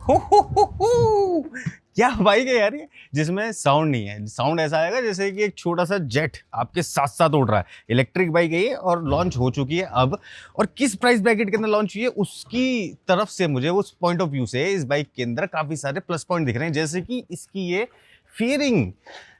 हो, क्या बाइक है यार ये, जिसमें साउंड नहीं है। साउंड ऐसा आएगा जैसे कि एक छोटा सा जेट आपके साथ साथ उड़ रहा है। इलेक्ट्रिक बाइक है ये और लॉन्च हो चुकी है अब। और किस प्राइस ब्रैकेट के अंदर लॉन्च हुई है उसकी तरफ से मुझे उस पॉइंट ऑफ व्यू से इस बाइक के अंदर काफी सारे प्लस पॉइंट दिख रहे हैं, जैसे कि इसकी ये फेयरिंग।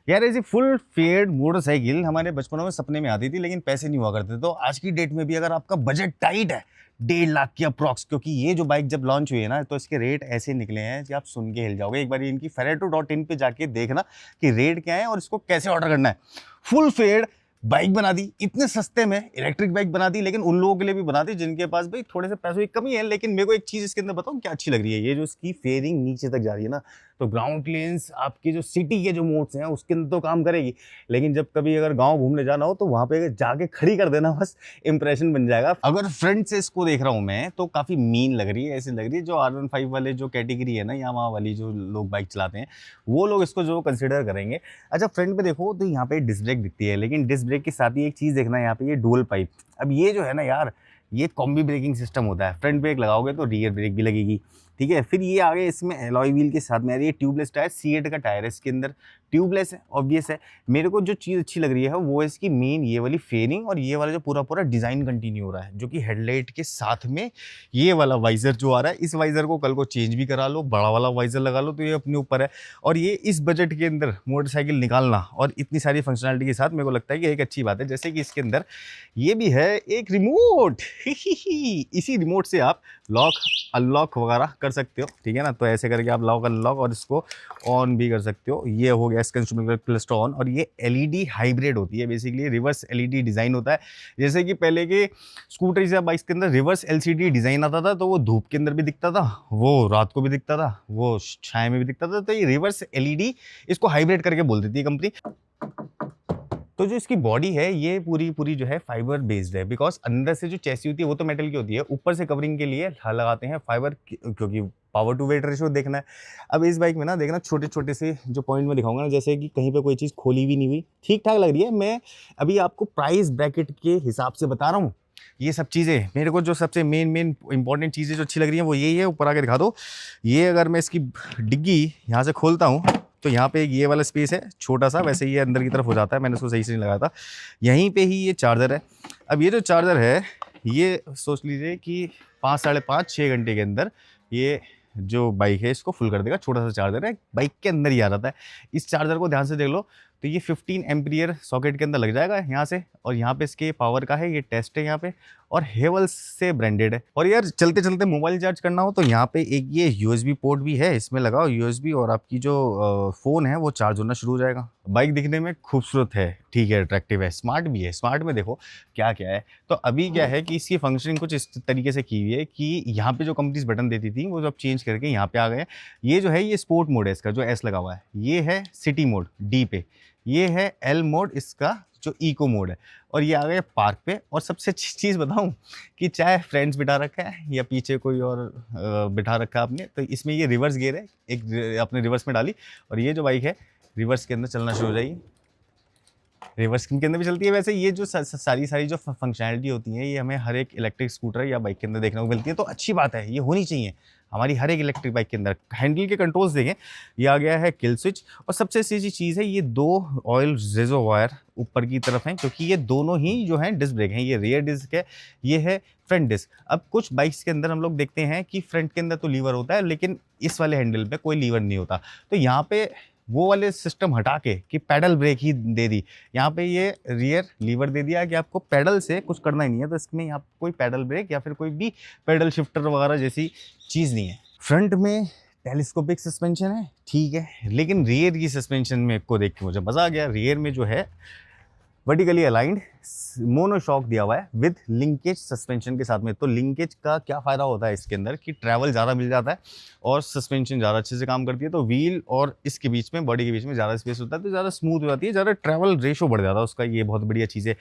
यार ऐसी फुल फेयर्ड मोटरसाइकिल हमारे बचपनों में सपने में आती थी, लेकिन पैसे नहीं हुआ करते। तो आज की डेट में भी अगर आपका बजट टाइट है 1.5 लाख की अप्रॉक्स, क्योंकि ये जो बाइक जब लॉन्च हुई है ना तो इसके रेट ऐसे निकले हैं कि आप सुन के हिल जाओगे। एक बार इनकी fereto.in पे जाके देखना कि रेट क्या है और इसको कैसे ऑर्डर करना है। फुल फेयर्ड बाइक बना दी इतने सस्ते में, इलेक्ट्रिक बाइक बना दी, लेकिन उन लोगों के लिए भी बना दी जिनके पास भाई थोड़े से पैसों की कमी है। लेकिन मेरे को एक चीज इसके अंदर बताऊं क्या अच्छी लग रही है, ये जो इसकी फेयरिंग नीचे तक जा रही है ना, तो ग्राउंड क्लियरेंस आपके जो सिटी के जो मोड्स हैं उसके अंदर तो काम करेगी, लेकिन जब कभी अगर गांव घूमने जाना हो तो वहां पे जाके खड़ी कर देना, बस इंप्रेशन बन जाएगा। अगर फ्रंट से इसको देख रहा हूं मैं तो काफी मीन लग रही है, ऐसी लग रही है जो R15 वाले जो कैटेगरी है ना यामाहा वाली, जो लोग बाइक चलाते हैं वो लोग इसको जो कंसिडर करेंगे। अच्छा फ्रंट पे देखो तो यहाँ पे डिस्क ब्रेक दिखती है, लेकिन डिस्क ब्रेक के साथ ही एक चीज देखना, यहाँ पे ये डुअल पाइप। अब ये जो है ना यार, ये कॉम्बी ब्रेकिंग सिस्टम होता है। फ्रंट ब्रेक लगाओगे तो रियर ब्रेक भी लगेगी, ठीक है। फिर ये आगे इसमें एलॉय व्हील के साथ में आ रही है ट्यूबलेस टायर, C8 का टायर है इसके अंदर, ट्यूबलेस है, ऑब्वियस है। मेरे को जो चीज़ अच्छी लग रही है वो इसकी मेन ये वाली फेयरिंग और ये वाला जो पूरा पूरा डिज़ाइन कंटिन्यू हो रहा है, जो कि हेडलाइट के साथ में ये वाला वाइजर जो आ रहा है, इस वाइजर को कल को चेंज भी करा लो, बड़ा वाला वाइजर लगा लो, तो ये अपने ऊपर है। और ये इस बजट के अंदर मोटरसाइकिल निकालना और इतनी सारी फंक्शनलिटी के साथ मेरे को लगता है कि एक अच्छी बात है। जैसे कि इसके अंदर ये भी है एक रिमोट इसी रिमोट से आप लॉक अनलॉक वगैरह कर सकते हो, ठीक है ना। तो ऐसे करके आप लॉक अनलॉक और इसको ऑन भी कर सकते हो। ये हो गया इसका इंस्ट्रूमेंट क्लस्टर ऑन। और ये एलईडी हाइब्रिड होती है, बेसिकली रिवर्स एलईडी डिज़ाइन होता है। जैसे कि पहले के स्कूटर या बाइक्स के अंदर रिवर्स एलसीडी डिज़ाइन आता था, तो वो धूप के अंदर भी दिखता था, वो रात को भी दिखता था, वो छाया में भी दिखता था। तो ये रिवर्स एलईडी, इसको हाइब्रिड करके बोल देती है कंपनी। तो जो इसकी बॉडी है ये पूरी पूरी जो है फाइबर बेस्ड है, बिकॉज अंदर से जो चेसी होती है वो तो मेटल की होती है, ऊपर से कवरिंग के लिए लगाते हैं फाइबर, क्योंकि पावर टू वेट रेशियो देखना है। अब इस बाइक में ना देखना छोटे छोटे से जो पॉइंट में दिखाऊंगा ना, जैसे कि कहीं पे कोई चीज़ खोली भी नहीं हुई, ठीक ठाक लग रही है। मैं अभी आपको प्राइस ब्रैकेट के हिसाब से बता रहा हूँ ये सब चीज़ें। मेरे को जो सबसे मेन इंपॉर्टेंट चीज़ें जो अच्छी लग रही हैं वो यही है। ऊपर आके दिखा दो, ये अगर मैं इसकी डिग्गी यहाँ से खोलता हूँ तो यहाँ पे एक ये वाला स्पेस है छोटा सा, वैसे ये अंदर की तरफ हो जाता है, मैंने उसको सही से नहीं लगाया था। यहीं पे ही ये चार्जर है। अब ये जो चार्जर है ये सोच लीजिए कि 5 साढ़े 5 6 घंटे के अंदर ये जो बाइक है इसको फुल कर देगा। छोटा सा चार्जर है, बाइक के अंदर ही आ रहा है। इस चार्जर को ध्यान से देख लो तो ये 15 एम्पियर सॉकेट के अंदर लग जाएगा यहाँ से। और यहाँ पे इसके पावर का है, ये टेस्ट है यहाँ पे, और हेवल्स से ब्रांडेड है। और यार चलते चलते मोबाइल चार्ज करना हो तो यहाँ पे एक ये यूएसबी पोर्ट भी है, इसमें लगाओ यूएसबी और आपकी जो फ़ोन है वो चार्ज होना शुरू हो जाएगा। बाइक दिखने में खूबसूरत है, ठीक है, अट्रैक्टिव है, स्मार्ट भी है। स्मार्ट में देखो क्या क्या है। तो अभी क्या है कि इसकी फंक्शनिंग कुछ इस तरीके से की हुई है कि यहाँ पे जो कंपनीज बटन देती थी वो सब चेंज करके यहाँ पे आ गए। ये जो है ये स्पोर्ट मोड है इसका, जो एस लगा हुआ है, ये है सिटी मोड डी पे, ये है एल मोड इसका जो इको मोड है, और ये आ गया पार्क पे। और सबसे अच्छी चीज़ बताऊं कि चाहे फ्रेंड्स बिठा रखा है या पीछे कोई और बिठा रखा है आपने, तो इसमें ये रिवर्स गियर है, एक आपने रिवर्स में डाली और ये जो बाइक है रिवर्स के अंदर चलना शुरू हो जाएगी। रिवर्स के अंदर भी चलती है। वैसे ये जो सारी जो फंक्शनैलिटी होती है ये हमें हर एक इलेक्ट्रिक स्कूटर या बाइक के अंदर देखने को मिलती है, तो अच्छी बात है, ये होनी चाहिए हमारी हर एक इलेक्ट्रिक बाइक के अंदर। हैंडल के कंट्रोल्स देखें, ये आ गया है किल स्विच। और सबसे अच्छी चीज़ है ये 2 ऑयल रेजोवायर ऊपर की तरफ हैं, क्योंकि ये दोनों ही जो हैं डिस्क ब्रेक हैं। ये रियर डिस्क है, ये है फ्रंट डिस्क। अब कुछ बाइक्स के अंदर हम लोग देखते हैं कि फ्रंट के अंदर तो लीवर होता है, लेकिन इस वाले हैंडल पे कोई लीवर नहीं होता। तो यहाँ पे वो वाले सिस्टम हटा के कि पैडल ब्रेक ही दे दी, यहाँ पे ये रियर लीवर दे दिया कि आपको पैडल से कुछ करना ही नहीं है। तो इसमें यहाँ कोई पैडल ब्रेक या फिर कोई भी पैडल शिफ्टर वगैरह जैसी चीज़ नहीं है। फ्रंट में टेलीस्कोपिक सस्पेंशन है, ठीक है, लेकिन रियर की सस्पेंशन में को देख के मुझे मज़ा आ गया। रियर में जो है वर्टिकली अलाइंड मोनोशॉक दिया हुआ है विद लिंकेज सस्पेंशन के साथ में। तो लिंकेज का क्या फ़ायदा होता है इसके अंदर कि ट्रैवल ज़्यादा मिल जाता है और सस्पेंशन ज़्यादा अच्छे से काम करती है। तो व्हील और इसके बीच में, बॉडी के बीच में ज़्यादा स्पेस होता है, तो ज़्यादा स्मूथ हो जाती है, ज़्यादा ट्रैवल रेशो बढ़ जाता है उसका। ये बहुत बढ़िया चीज़ है।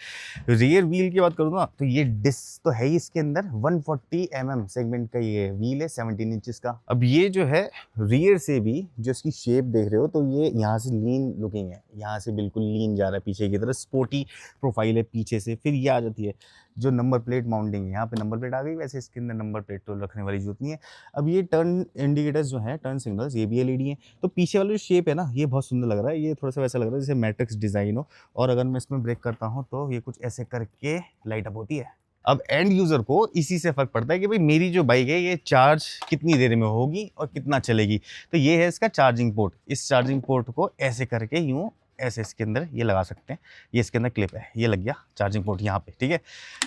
रियर व्हील की बात करूँ ना तो ये डिस्क तो है ही इसके अंदर, 140 mm सेगमेंट का ये व्हील है, 17 इंचज़ का। अब ये जो है रियर से भी जो इसकी शेप देख रहे हो तो ये यहाँ से लीन लुकिंग है, यहाँ से बिल्कुल लीन जा रहा है पीछे की तरफ, स्पोर्टी प्रोफाइल है पीछे से, फिर ये आ जाती है जो नंबर प्लेट माउंटिंग है, यहाँ पे नंबर प्लेट आ गई, वैसे इसके अंदर नंबर प्लेट तो रखने वाली जरूरत नहीं है। अब ये टर्न इंडिकेटर्स जो हैं, टर्न सिग्नल्स, ये भी एलईडी हैं। तो पीछे वाला जो शेप है ना, ये बहुत सुंदर लग रहा है, ये थोड़ा सा वैसा लग रहा है जैसे मैट्रिक्स डिज़ाइन हो। और अगर मैं इसमें ब्रेक करता हूँ तो ये कुछ ऐसे करके लाइट अप होती है। अब एंड यूजर को इसी से फर्क पड़ता है कि भाई मेरी जो बाइक है ये चार्ज कितनी देर में होगी और कितना चलेगी। तो ये है इसका चार्जिंग पोर्ट। इस चार्जिंग पोर्ट को ऐसे करके यूं ऐसे इसके अंदर ये लगा सकते हैं। ये इसके अंदर क्लिप है, ये लग गया चार्जिंग पोर्ट यहाँ पे, ठीक है।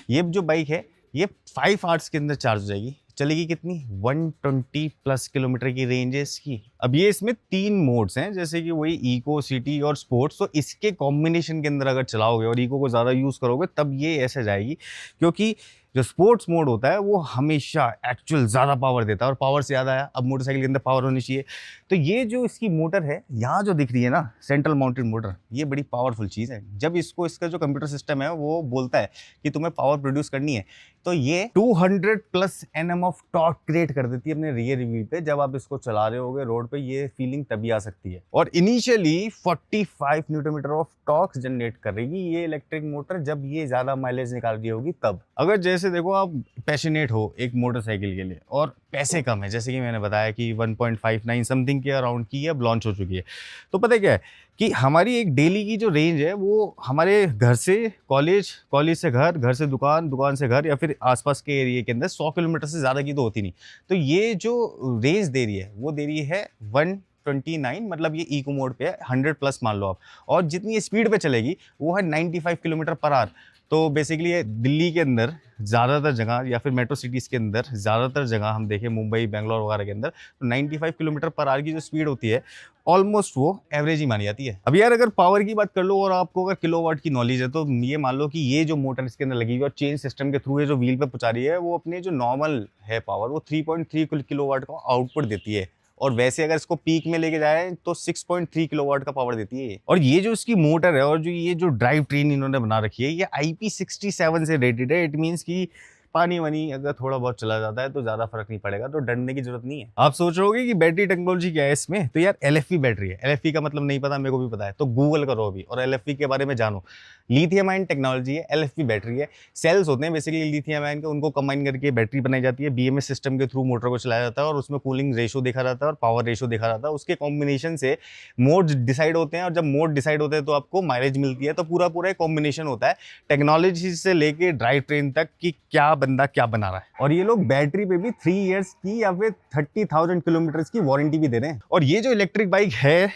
ये जो बाइक है ये 5 आवर्स के अंदर चार्ज हो जाएगी। चलेगी कितनी, 120 प्लस किलोमीटर की रेंज है इसकी। अब ये इसमें 3 मोड्स हैं, जैसे कि वही इको, सिटी और स्पोर्ट्स। तो इसके कॉम्बिनेशन के अंदर अगर चलाओगे और इको को ज़्यादा यूज़ करोगे तब ये ऐसे जाएगी, क्योंकि जो स्पोर्ट्स मोड होता है वो हमेशा एक्चुअल ज़्यादा पावर देता है और पावर से ज़्यादा है। अब मोटरसाइकिल के अंदर पावर होनी चाहिए। तो ये जो इसकी मोटर है यहाँ जो दिख रही है ना, सेंट्रल माउंटेड मोटर, ये बड़ी पावरफुल चीज़ है। जब इसको इसका जो कंप्यूटर सिस्टम है वो बोलता है कि तुम्हें पावर प्रोड्यूस करनी है, तो ये 200 plus Nm of torque create कर देती है अपने रियर व्हील पे। जब आप इसको चला रहे होगे रोड पे, ये फीलिंग तभी आ सकती है। और initially 45 newton metre of torque generate करेगी ये इलेक्ट्रिक मोटर, जब ये ज़्यादा माइलेज निकाल रही होगी तब। अगर जैसे देखो आप पैशनेट हो एक मोटरसाइकिल के लिए और पैसे कम है, जैसे कि मैंने बताया कि 1.59 समथिंग के अराउंड की अब लॉन्च हो चुकी है, तो पता है क्या है कि हमारी एक डेली की जो रेंज है वो हमारे घर से कॉलेज, कॉलेज से घर, घर से दुकान, दुकान से घर या फिर आसपास के एरिया के अंदर 100 किलोमीटर से ज़्यादा की तो होती नहीं। तो ये जो रेंज दे रही है वो दे रही है 129, मतलब ये इको मोड पे है, 100 प्लस मान लो आप। और जितनी स्पीड पे चलेगी वो है 95 किलोमीटर पर आवर। तो बेसिकली ये दिल्ली के अंदर ज़्यादातर जगह या फिर मेट्रो सिटीज़ के अंदर ज़्यादातर जगह हम देखें, मुंबई, बेंगलोर वगैरह के अंदर, तो 95 किलोमीटर पर आवर की जो स्पीड होती है ऑलमोस्ट वो एवरेज ही मानी जाती है। अब यार अगर पावर की बात कर लो और आपको अगर किलोवाट की नॉलेज है, तो ये मान लो कि ये जो मोटर इसके अंदर लगी हुई है और चेन सिस्टम के थ्रू ये जो व्हील पे पहुंचा रही है, वो अपने जो नॉर्मल है पावर वो 3.3 किलोवाट का आउटपुट देती है। और वैसे अगर इसको पीक में लेके जाए तो 6.3 किलोवाट का पावर देती है। और ये जो इसकी मोटर है और जो ये जो ड्राइव ट्रेन इन्होंने बना रखी है, ये IP67 से रेटेड है। इट मीन्स कि पानी वानी अगर थोड़ा बहुत चला जाता है तो ज़्यादा फर्क नहीं पड़ेगा, तो डरने की जरूरत नहीं है। आप सोच रहे होगे कि बैटरी टेक्नोलॉजी क्या है इसमें, तो यार LFP बैटरी है। LFP का मतलब नहीं पता, मेरे को भी पता है, तो गूगल करो अभी और LFP के बारे में जानो। लिथियम आयन टेक्नोलॉजी है, LFP बैटरी है। सेल्स होते हैं बेसिकली लिथियम आयन के, उनको कंबाइन करके बैटरी बनाई जाती है। BMS सिस्टम के थ्रू मोटर को चलाया जाता है और उसमें कूलिंग रेशो देखा जाता है और पावर रेशो देखा जाता है। उसके कॉम्बिनेशन से मोड डिसाइड होते हैं और जब मोड डिसाइड होते हैं तो आपको माइलेज मिलती है। तो पूरा पूरा एक कॉम्बिनेशन होता है टेक्नोलॉजी से लेके ड्राइव ट्रेन तक कि क्या बंदा क्या बना रहा है। और ये लोग बैटरी पे भी 3 इयर्स की या फिर 30,000 किलोमीटर की वारंटी भी दे रहे हैं। और ये जो इलेक्ट्रिक बाइक है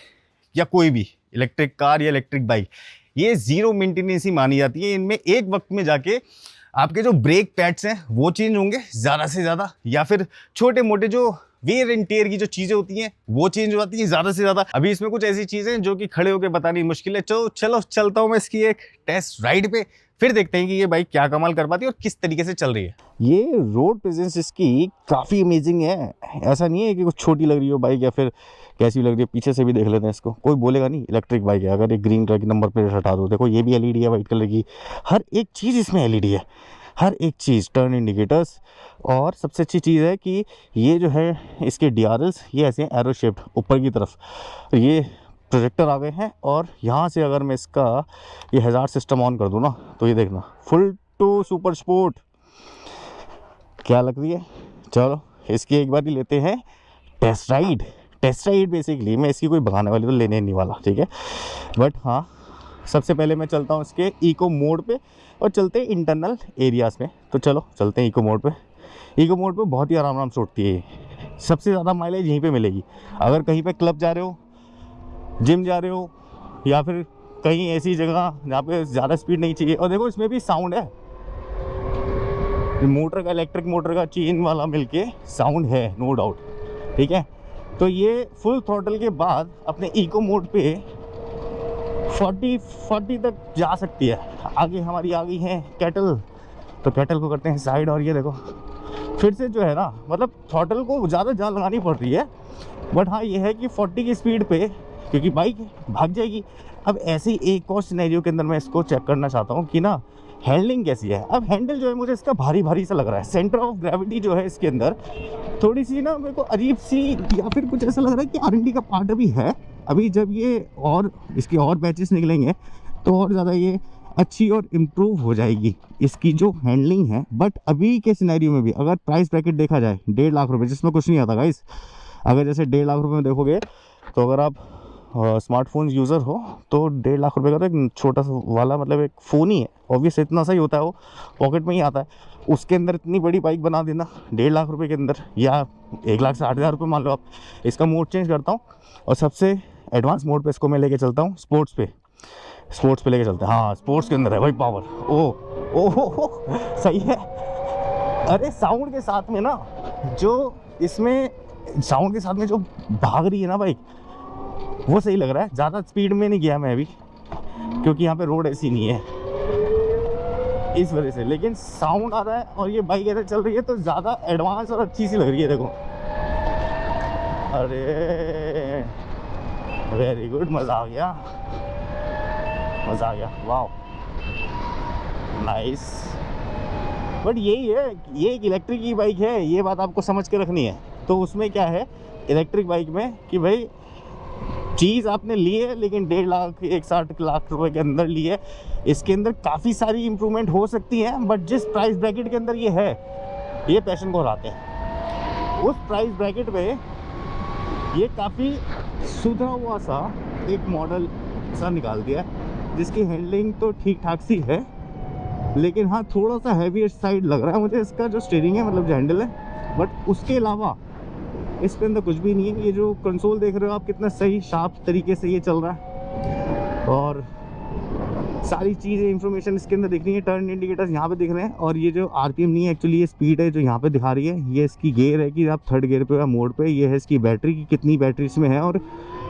या कोई भी इलेक्ट्रिक कार या इलेक्ट्रिक बाइक, ये जीरो मेंटेनेंस ही मानी जाती है। इनमें एक वक्त में जाके आपके जो ब्रेक पैड्स हैं वो चेंज होंगे ज़्यादा से ज़्यादा, या फिर छोटे मोटे जो वेयर एंड टेयर की जो चीज़ें होती हैं वो चेंज हो जाती हैं ज़्यादा से ज़्यादा। अभी इसमें कुछ ऐसी चीज़ें जो कि खड़े होकर बतानी मुश्किल है। चलो चलता हूँ मैं इसकी एक टेस्ट राइड पे, फिर देखते हैं कि ये बाइक क्या कमाल कर पाती है और किस तरीके से चल रही है। ये रोड प्रेजेंस इसकी काफ़ी अमेजिंग है। ऐसा नहीं है कि कुछ छोटी लग रही हो बाइक या फिर कैसी लग रही है। पीछे से भी देख लेते हैं इसको, कोई बोलेगा नहीं इलेक्ट्रिक बाइक है। अगर एक ग्रीन कलर की नंबर प्लेट हटा दो, देखो ये भी LED है वाइट कलर की, हर एक चीज़ इसमें LED है, हर एक चीज़, टर्न इंडिकेटर्स। और सबसे अच्छी चीज़ है कि ये जो है इसके DRLs ये ऐसे एरो शेप्ड ऊपर की तरफ, तो ये प्रोजेक्टर आ गए हैं। और यहाँ से अगर मैं इसका ये हज़ार सिस्टम ऑन कर दूँ ना, तो ये देखना फुल टू सुपर स्पोर्ट क्या लग रही है। चलो इसकी एक बार ही लेते हैं test ride. Test ride basically मैं इसकी कोई भगाने वाली तो लेने नहीं वाला, ठीक है। बट हाँ, सबसे पहले मैं चलता हूँ इसके इको मोड पे और चलते हैं इंटरनल एरियाज़ में। तो चलो चलते हैं इको मोड पे। इको मोड पे बहुत ही आराम से उठती है। सबसे ज़्यादा माइलेज यहीं पे मिलेगी। अगर कहीं पे क्लब जा रहे हो, जिम जा रहे हो, या फिर कहीं ऐसी जगह जहाँ पे ज़्यादा स्पीड नहीं चाहिए। और देखो इसमें भी साउंड है, मोटर का, इलेक्ट्रिक मोटर का चेन वाला मिलके साउंड है, नो डाउट, ठीक है। तो ये फुल थ्रॉटल के बाद अपने इको मोड पे 40 तक जा सकती है। आगे हमारी आ गई है कैटल, तो कैटल को करते हैं साइड। और ये देखो फिर से जो है ना, मतलब थ्रॉटल को ज़्यादा जान लगानी पड़ रही है। बट हाँ ये है कि 40 की स्पीड पे, क्योंकि बाइक भाग जाएगी। अब ऐसे ही एक और सिनेरियो के अंदर मैं इसको चेक करना चाहता हूँ कि ना हैंडलिंग कैसी है। अब हैंडल जो है मुझे इसका भारी भारी सा लग रहा है। सेंटर ऑफ ग्रेविटी जो है इसके अंदर थोड़ी सी ना मेरे को अजीब सी, या फिर कुछ ऐसा लग रहा है कि R&D का पार्ट अभी है। अभी जब ये और इसके और बैचेस निकलेंगे तो और ज़्यादा ये अच्छी और इम्प्रूव हो जाएगी इसकी जो हैंडलिंग है। बट अभी के सिनेरियो में भी अगर प्राइस ब्रैकेट देखा जाए 1.5 लाख रुपए, जिसमें कुछ नहीं आता गाइस, अगर जैसे 1.5 लाख रुपए में देखोगे तो अगर आप स्मार्टफोन यूज़र हो तो 1.5 लाख रुपए का तो एक छोटा सा वाला मतलब एक फ़ोन ही है, ऑब्वियस इतना सा ही होता है, वो पॉकेट में ही आता है। उसके अंदर इतनी बड़ी बाइक बना देना 1.5 लाख रुपए के अंदर, या 1,60,000 रुपये मान लो आप। इसका मोड चेंज करता हूँ और सबसे एडवांस मोड पे इसको मैं लेके चलता हूँ, स्पोर्ट्स पे लेके चलते हैं। हाँ, स्पोर्ट्स के अंदर है भाई पावर। ओ सही है। अरे साउंड के साथ में ना, जो इसमें साउंड के साथ में जो भाग रही है ना बाइक, वो सही लग रहा है। ज़्यादा स्पीड में नहीं गया मैं अभी, क्योंकि यहाँ पे रोड ऐसी नहीं है इस वजह से, लेकिन साउंड आ रहा है और ये बाइक ऐसे चल रही है तो ज़्यादा एडवांस और अच्छी सी लग रही है। देखो, अरे वेरी गुड, मज़ा आ गया, वाह नाइस। बट यही है, ये एक इलेक्ट्रिक की बाइक है, ये बात आपको समझ के रखनी है। तो उसमें क्या है इलेक्ट्रिक बाइक में कि भाई चीज़ आपने ली है, लेकिन 1.5 लाख 1,60 लाख रुपए के अंदर ली है। इसके अंदर काफ़ी सारी इम्प्रूवमेंट हो सकती है, बट जिस प्राइस ब्रैकेट के अंदर ये है, ये पैशन को हराते हैं। उस प्राइस ब्रैकेट में ये काफ़ी सुधरा हुआ सा एक मॉडल सा निकाल दिया, जिसकी हैंडलिंग तो ठीक ठाक सी है, लेकिन हाँ थोड़ा सा हैवी साइड लग रहा है मुझे इसका जो स्टीयरिंग है, मतलब जो हैंडल है। बट उसके अलावा इसके अंदर कुछ भी नहीं है। ये जो कंसोल देख रहे हो आप, कितना सही शार्प तरीके से ये चल रहा है, और सारी चीज़ें इंफॉर्मेशन इसके अंदर दिख रही है। टर्न इंडिकेटर्स यहाँ पे दिख रहे हैं, और ये जो आरपीएम नहीं है, एक्चुअली ये स्पीड है जो यहाँ पे दिखा रही है। ये इसकी गियर है कि आप 3rd गियर पे या मोड पे। ये है इसकी बैटरी की कितनी बैटरी इसमें है और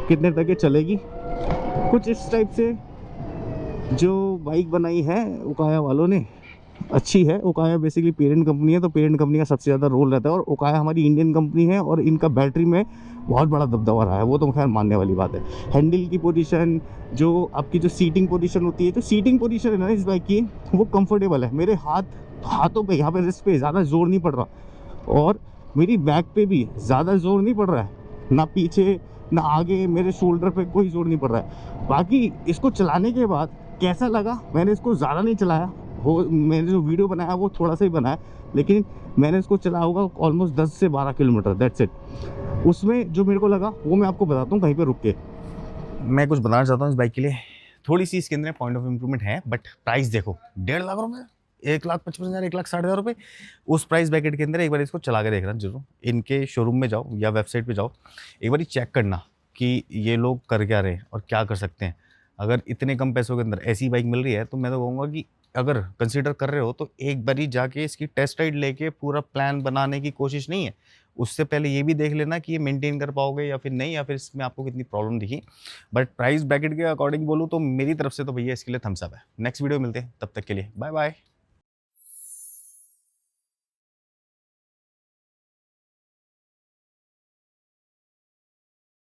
कितने तक ये चलेगी। कुछ इस टाइप से जो बाइक बनाई है उकाया वालों ने, अच्छी है। ओकाया बेसिकली पेरेंट कंपनी है, तो पेरेंट कंपनी का सबसे ज़्यादा रोल रहता है, और ओकाया हमारी इंडियन कंपनी है और इनका बैटरी में बहुत बड़ा दबदबा रहा है, वो तो खैर मानने वाली बात है। हैंडल की पोजीशन, जो आपकी जो सीटिंग पोजीशन होती है, जो सीटिंग पोजीशन है ना इस बाइक की, वो कंफर्टेबल है। मेरे हाथों पे, यहाँ पे रिस्ट पे ज़्यादा जोर नहीं पड़ रहा, और मेरी बैक पे भी ज़्यादा जोर नहीं पड़ रहा है, ना पीछे ना आगे, मेरे शोल्डर पे कोई जोर नहीं पड़ रहा है। बाकी इसको चलाने के बाद कैसा लगा, मैंने इसको ज़्यादा नहीं चलाया हो, मैंने जो वीडियो बनाया वो थोड़ा सा ही बनाया, लेकिन मैंने इसको चलाया होगा ऑलमोस्ट 10 से 12 किलोमीटर, दैट्स इट। उसमें जो मेरे को लगा वो मैं आपको बताता हूँ कहीं पे रुक के। मैं कुछ बताना चाहता हूँ इस बाइक के लिए, थोड़ी सी इसके अंदर पॉइंट ऑफ इम्प्रूवमेंट है, बट प्राइस देखो 1.5 लाख रुपये, 1,55,000, 1,60,000 रुपये। उस प्राइस ब्रैकेट के अंदर एक बार इसको चला के देखना जरूर। इनके शोरूम में जाओ या वेबसाइट पे जाओ, एक बार चेक करना कि ये लोग कर क्या रहे हैं और क्या कर सकते हैं। अगर इतने कम पैसों के अंदर ऐसी बाइक मिल रही है, तो मैं तो कहूँगा कि अगर कंसीडर कर रहे हो तो एक बारी जाके इसकी टेस्ट राइड लेके पूरा प्लान बनाने की कोशिश नहीं है, उससे पहले ये भी देख लेना कि ये मेंटेन कर पाओगे या फिर नहीं, या फिर इसमें आपको कितनी प्रॉब्लम दिखी। बट प्राइस ब्रैकेट के अकॉर्डिंग बोलूँ तो मेरी तरफ से तो भैया इसके लिए थम्स अप है। नेक्स्ट वीडियो मिलते हैं, तब तक के लिए बाय बाय।